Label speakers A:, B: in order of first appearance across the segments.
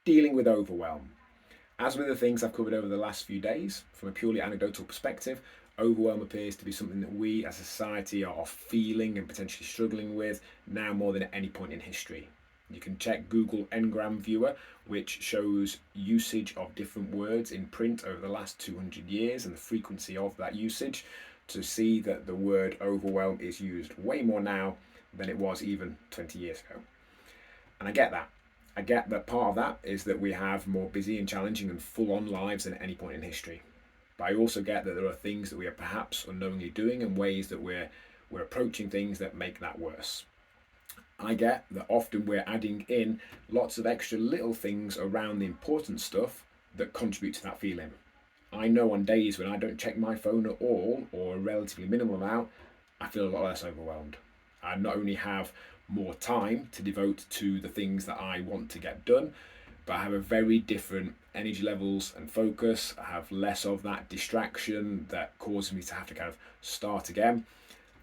A: dealing with overwhelm. As with the things I've covered over the last few days, from a purely anecdotal perspective, overwhelm appears to be something that we as a society are feeling and potentially struggling with now more than at any point in history. You can check Google Ngram Viewer, which shows usage of different words in print over the last 200 years and the frequency of that usage, to see that the word overwhelm is used way more now than it was even 20 years ago. And I get that. I get that part of that is that we have more busy and challenging and full-on lives than at any point in history. But I also get that there are things that we are perhaps unknowingly doing and ways that we're approaching things that make that worse. I get that often we're adding in lots of extra little things around the important stuff that contribute to that feeling. I know on days when I don't check my phone at all, or a relatively minimal amount, I feel a lot less overwhelmed. I not only have more time to devote to the things that I want to get done, but I have a very different energy levels and focus. I have less of that distraction that causes me to have to kind of start again.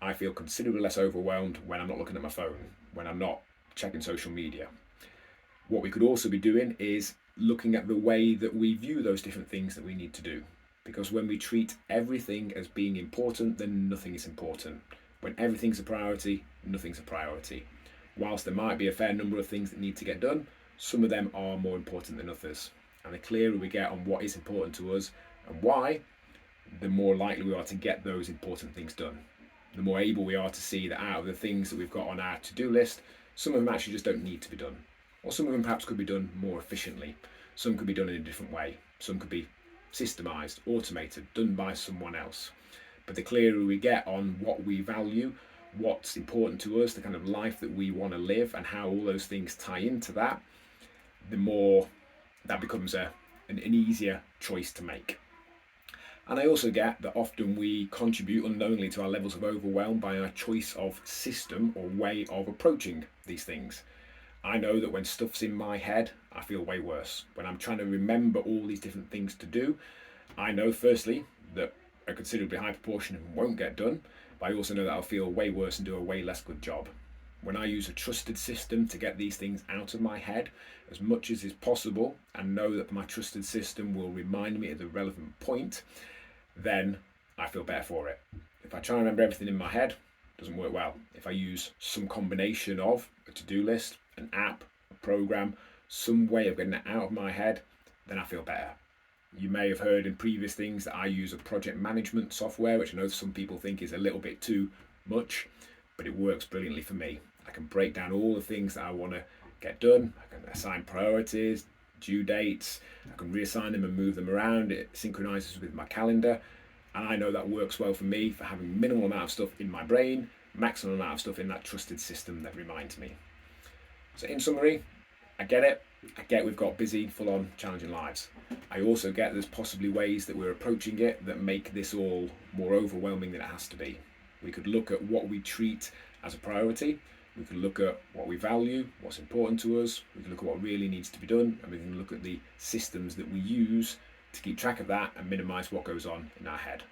A: I feel considerably less overwhelmed when I'm not looking at my phone, when I'm not checking social media. What we could also be doing is looking at the way that we view those different things that we need to do. Because when we treat everything as being important, then nothing is important. When everything's a priority, nothing's a priority. Whilst there might be a fair number of things that need to get done, some of them are more important than others. And the clearer we get on what is important to us and why, the more likely we are to get those important things done. The more able we are to see that out of the things that we've got on our to-do list, some of them actually just don't need to be done. Or some of them perhaps could be done more efficiently. Some could be done in a different way. Some could be systemized, automated, done by someone else. But the clearer we get on what we value, what's important to us, the kind of life that we want to live, and how all those things tie into that, the more that becomes an easier choice to make. And I also get that often we contribute unknowingly to our levels of overwhelm by our choice of system or way of approaching these things. I know that when stuff's in my head, I feel way worse. When I'm trying to remember all these different things to do, I know firstly that a considerably high proportion of them won't get done, but I also know that I'll feel way worse and do a way less good job. When I use a trusted system to get these things out of my head as much as is possible, and know that my trusted system will remind me at the relevant point, then I feel better for it. If I try and remember everything in my head, it doesn't work well. If I use some combination of a to-do list, an app, a program, some way of getting it out of my head, then I feel better. You may have heard in previous things that I use a project management software, which I know some people think is a little bit too much, but it works brilliantly for me. I can break down all the things that I want to get done. I can assign priorities, due dates. I can reassign them and move them around. It synchronizes with my calendar. And I know that works well for me for having minimal amount of stuff in my brain, maximum amount of stuff in that trusted system that reminds me. So in summary, I get it. I get we've got busy, full-on, challenging lives. I also get there's possibly ways that we're approaching it that make this all more overwhelming than it has to be. We could look at what we treat as a priority. We can look at what we value, what's important to us. We can look at what really needs to be done, and we can look at the systems that we use to keep track of that and minimize what goes on in our head.